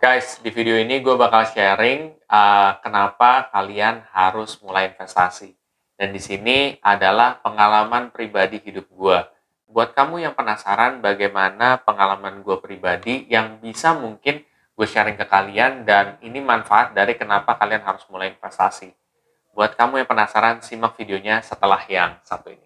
Guys, di video ini gue bakal sharing kenapa kalian harus mulai investasi. Dan di sini adalah pengalaman pribadi hidup gue. Buat kamu yang penasaran bagaimana pengalaman gue pribadi yang bisa mungkin gue sharing ke kalian dan ini manfaat dari kenapa kalian harus mulai investasi. Buat kamu yang penasaran, simak videonya setelah yang satu ini.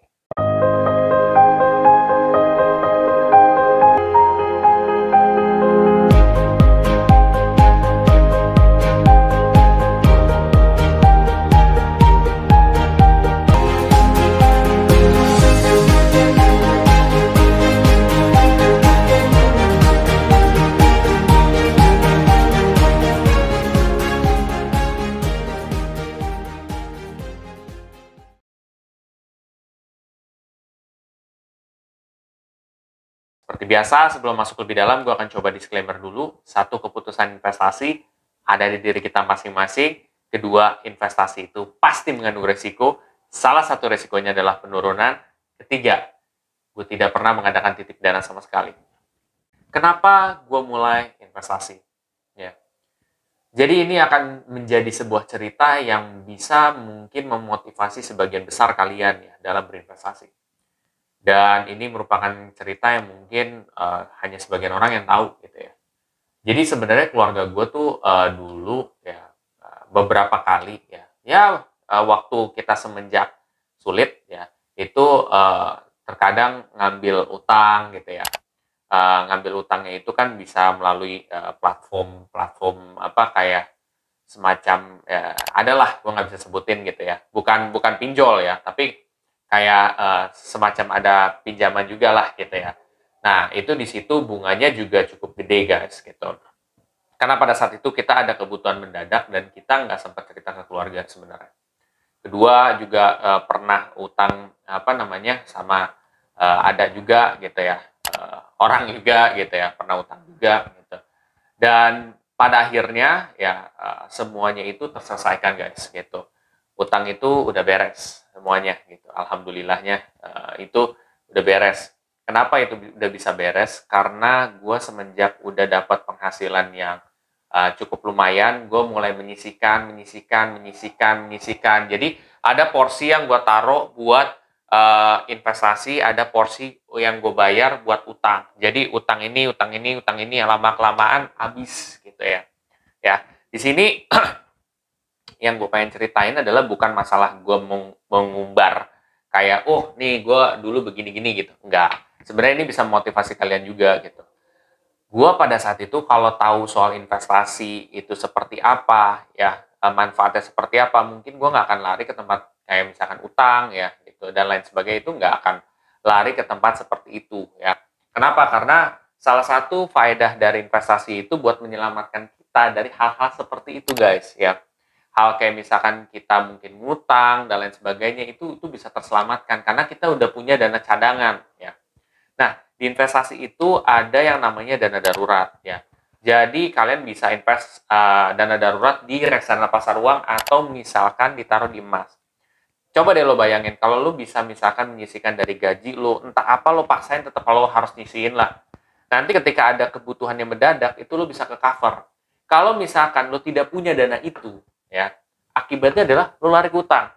Seperti biasa, sebelum masuk lebih dalam, gue akan coba disclaimer dulu. Satu, keputusan investasi ada di diri kita masing-masing. Kedua, investasi itu pasti mengandung resiko. Salah satu resikonya adalah penurunan. Ketiga, gue tidak pernah mengadakan titik dana sama sekali. Kenapa gue mulai investasi? Ya. Jadi ini akan menjadi sebuah cerita yang bisa mungkin memotivasi sebagian besar kalian ya dalam berinvestasi. Dan ini merupakan cerita yang mungkin hanya sebagian orang yang tahu gitu ya. Jadi sebenarnya keluarga gue tuh dulu ya beberapa kali waktu kita semenjak sulit ya itu terkadang ngambil utang gitu ya. Ngambil utangnya itu kan bisa melalui platform apa kayak semacam adalah gue nggak bisa sebutin gitu ya. Bukan pinjol ya, tapi kayak semacam ada pinjaman juga lah gitu ya. Nah, itu di situ bunganya juga cukup gede guys gitu. Karena pada saat itu kita ada kebutuhan mendadak dan kita nggak sempat cerita ke keluarga sebenarnya. Kedua juga pernah utang sama ada juga gitu ya orang juga gitu ya pernah utang juga gitu. Dan pada akhirnya ya semuanya itu terselesaikan guys gitu. Utang itu udah beres semuanya gitu. Alhamdulillahnya itu udah beres. Kenapa itu udah bisa beres? Karena gue semenjak udah dapat penghasilan yang cukup lumayan, gue mulai menyisihkan. Jadi ada porsi yang gue taruh buat investasi, ada porsi yang gue bayar buat utang. Jadi utang ini yang lama-kelamaan habis gitu ya. Ya, di sini yang gue pengen ceritain adalah bukan masalah gue mengumbar kayak nih gue dulu begini-gini gitu, enggak. Sebenarnya ini bisa memotivasi kalian juga gitu. Gue pada saat itu kalau tahu soal investasi itu seperti apa ya, manfaatnya seperti apa, mungkin gue nggak akan lari ke tempat kayak misalkan utang ya gitu dan lain sebagainya, itu nggak akan lari ke tempat seperti itu ya. Kenapa? Karena salah satu faedah dari investasi itu buat menyelamatkan kita dari hal-hal seperti itu guys ya. Hal kayak misalkan kita mungkin ngutang dan lain sebagainya itu bisa terselamatkan karena kita udah punya dana cadangan ya. Nah, di investasi itu ada yang namanya dana darurat ya. Jadi kalian bisa invest dana darurat di reksadana pasar uang atau misalkan ditaruh di emas. Coba deh lo bayangin kalau lo bisa misalkan menyisihkan dari gaji lo, entah apa lo paksain tetap lo harus nyisihin lah. Nanti ketika ada kebutuhan yang mendadak itu lo bisa ke cover. Kalau misalkan lo tidak punya dana itu ya, akibatnya adalah lo lari ke utang.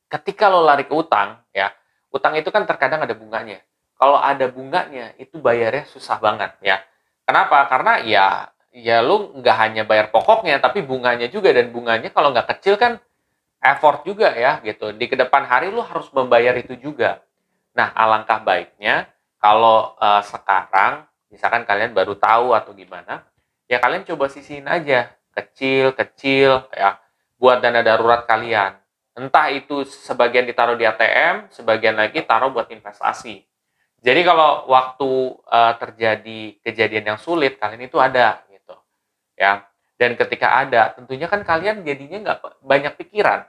Ketika lo lari ke utang, ya, utang itu kan terkadang ada bunganya. Kalau ada bunganya, itu bayarnya susah banget, ya. Kenapa? Karena ya lo nggak hanya bayar pokoknya, tapi bunganya juga, dan bunganya kalau nggak kecil kan effort juga ya, gitu. Di kedepan hari lo harus membayar itu juga. Nah, alangkah baiknya kalau sekarang, misalkan kalian baru tahu atau gimana, ya kalian coba sisihin aja kecil ya buat dana darurat kalian. Entah itu sebagian ditaruh di ATM, sebagian lagi taruh buat investasi. Jadi kalau waktu terjadi kejadian yang sulit, kalian itu ada gitu ya. Dan ketika ada, tentunya kan kalian jadinya nggak banyak pikiran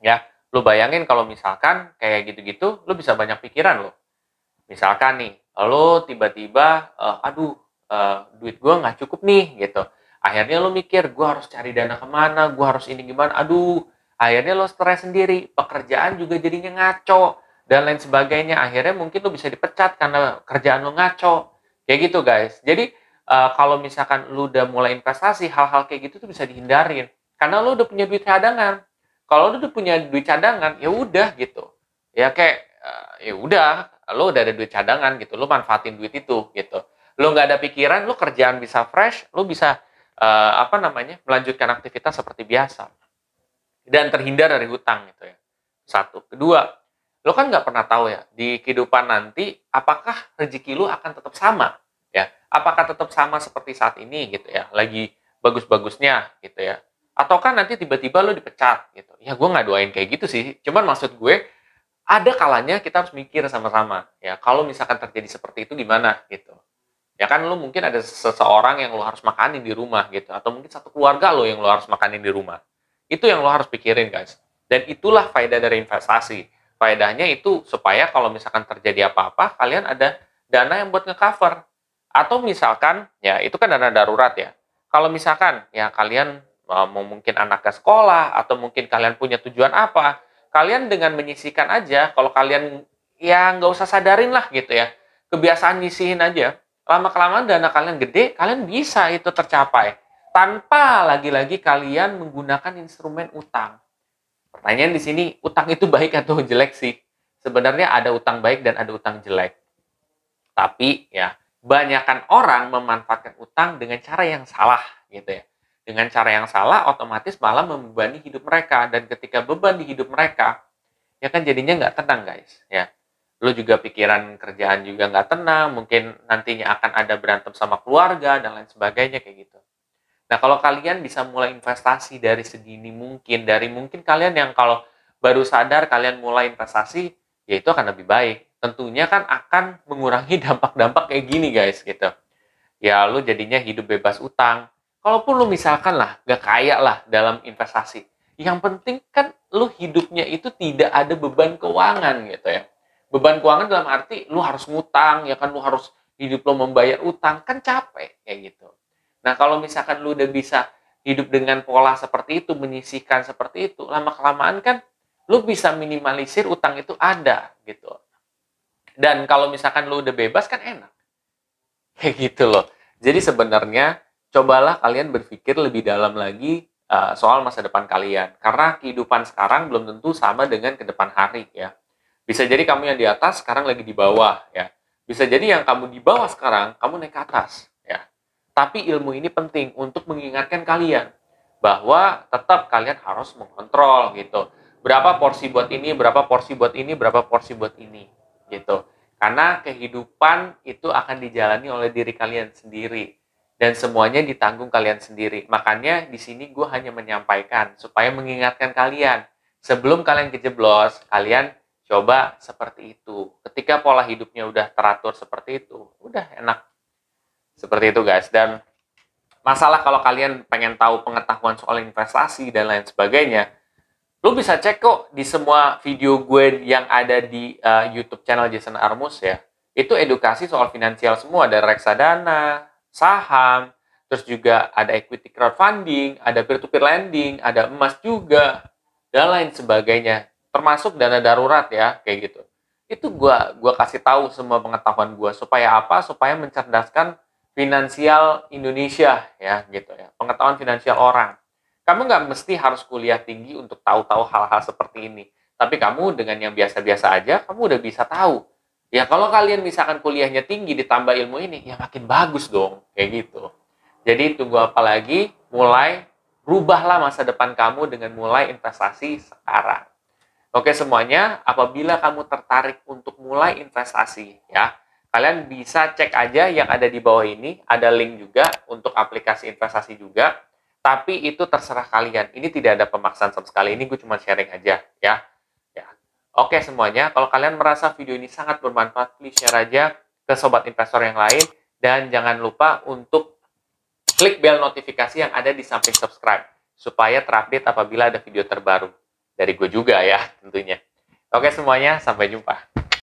ya. Lo bayangin kalau misalkan kayak gitu-gitu, lo bisa banyak pikiran lo. Misalkan nih, lo tiba-tiba duit gue nggak cukup nih gitu. Akhirnya lo mikir, gue harus cari dana kemana, gue harus ini gimana, akhirnya lo stres sendiri, pekerjaan juga jadinya ngaco, dan lain sebagainya. Akhirnya mungkin lo bisa dipecat karena kerjaan lo ngaco, kayak gitu guys. Jadi kalau misalkan lu udah mulai investasi, hal-hal kayak gitu tuh bisa dihindarin. Karena lu udah punya duit cadangan. Kalau lu udah punya duit cadangan, ya udah gitu. Ya kayak ya udah, lu udah ada duit cadangan gitu, lu manfaatin duit itu gitu. Lu nggak ada pikiran, lu kerjaan bisa fresh, lu bisa melanjutkan aktivitas seperti biasa dan terhindar dari hutang gitu ya. Satu. Kedua, lo kan nggak pernah tahu ya di kehidupan nanti apakah rezeki lo akan tetap sama ya, apakah tetap sama seperti saat ini gitu ya, lagi bagus-bagusnya gitu ya, atau kan nanti tiba-tiba lo dipecat gitu ya. Gue nggak doain kayak gitu sih, cuman maksud gue ada kalanya kita harus mikir sama-sama ya, kalau misalkan terjadi seperti itu gimana gitu ya. Kan lo mungkin ada seseorang yang lo harus makanin di rumah gitu, atau mungkin satu keluarga lo yang lo harus makanin di rumah. Itu yang lo harus pikirin guys, dan itulah faedah dari investasi. Faedahnya itu supaya kalau misalkan terjadi apa-apa, kalian ada dana yang buat ngecover. Atau misalkan, ya itu kan dana darurat ya. Kalau misalkan ya kalian mau mungkin anak ke sekolah, atau mungkin kalian punya tujuan apa, kalian dengan menyisihkan aja, kalau kalian ya nggak usah sadarin lah gitu ya, kebiasaan nyisihin aja, lama-kelamaan dana kalian gede, kalian bisa itu tercapai. Tanpa lagi-lagi kalian menggunakan instrumen utang. Pertanyaan di sini, utang itu baik atau jelek sih? Sebenarnya ada utang baik dan ada utang jelek. Tapi ya, banyakkan orang memanfaatkan utang dengan cara yang salah gitu ya. Dengan cara yang salah, otomatis malah membebani hidup mereka. Dan ketika beban di hidup mereka, ya kan jadinya nggak tenang guys. Ya, lo juga pikiran kerjaan juga nggak tenang. Mungkin nantinya akan ada berantem sama keluarga dan lain sebagainya kayak gitu. Nah, kalau kalian bisa mulai investasi dari segini mungkin, dari mungkin kalian yang kalau baru sadar kalian mulai investasi, ya itu akan lebih baik. Tentunya kan akan mengurangi dampak-dampak kayak gini guys, gitu. Ya, lu jadinya hidup bebas utang. Kalaupun lu misalkan lah, gak kaya lah dalam investasi. Yang penting kan lu hidupnya itu tidak ada beban keuangan gitu ya. Beban keuangan dalam arti lu harus ngutang, ya kan lu harus hidup lu membayar utang, kan capek kayak gitu. Nah, kalau misalkan lu udah bisa hidup dengan pola seperti itu, menyisihkan seperti itu, lama-kelamaan kan lu bisa minimalisir utang itu ada gitu. Dan kalau misalkan lu udah bebas kan enak. Kayak gitu loh. Jadi sebenarnya cobalah kalian berpikir lebih dalam lagi soal masa depan kalian. Karena kehidupan sekarang belum tentu sama dengan ke depan hari ya. Bisa jadi kamu yang di atas sekarang lagi di bawah ya. Bisa jadi yang kamu di bawah sekarang, kamu naik ke atas. Tapi ilmu ini penting untuk mengingatkan kalian bahwa tetap kalian harus mengontrol gitu. Berapa porsi buat ini, berapa porsi buat ini, berapa porsi buat ini gitu. Karena kehidupan itu akan dijalani oleh diri kalian sendiri dan semuanya ditanggung kalian sendiri. Makanya di sini gue hanya menyampaikan supaya mengingatkan kalian. Sebelum kalian kejeblos, kalian coba seperti itu. Ketika pola hidupnya udah teratur seperti itu, udah enak. Seperti itu guys. Dan masalah kalau kalian pengen tahu pengetahuan soal investasi dan lain sebagainya, lu bisa cek kok di semua video gue yang ada di YouTube channel Jason Armus ya. Itu edukasi soal finansial semua, ada reksadana, saham, terus juga ada equity crowdfunding, ada peer-to-peer lending, ada emas juga, dan lain sebagainya. Termasuk dana darurat ya, kayak gitu. Itu gue kasih tahu semua pengetahuan gue. Supaya apa? Supaya mencerdaskan finansial Indonesia ya gitu ya, pengetahuan finansial orang. Kamu nggak mesti harus kuliah tinggi untuk tahu-tahu hal-hal seperti ini, tapi kamu dengan yang biasa-biasa aja kamu udah bisa tahu ya. Kalau kalian misalkan kuliahnya tinggi ditambah ilmu ini ya makin bagus dong kayak gitu. Jadi tunggu apa lagi, mulai rubahlah masa depan kamu dengan mulai investasi sekarang. Oke semuanya, apabila kamu tertarik untuk mulai investasi ya, kalian bisa cek aja yang ada di bawah ini, ada link juga untuk aplikasi investasi juga. Tapi itu terserah kalian. Ini tidak ada pemaksaan sama sekali. Ini gue cuma sharing aja ya. Ya. Oke semuanya, kalau kalian merasa video ini sangat bermanfaat, please share aja ke sobat investor yang lain dan jangan lupa untuk klik bel notifikasi yang ada di samping subscribe supaya terupdate apabila ada video terbaru dari gue juga ya tentunya. Oke semuanya, sampai jumpa.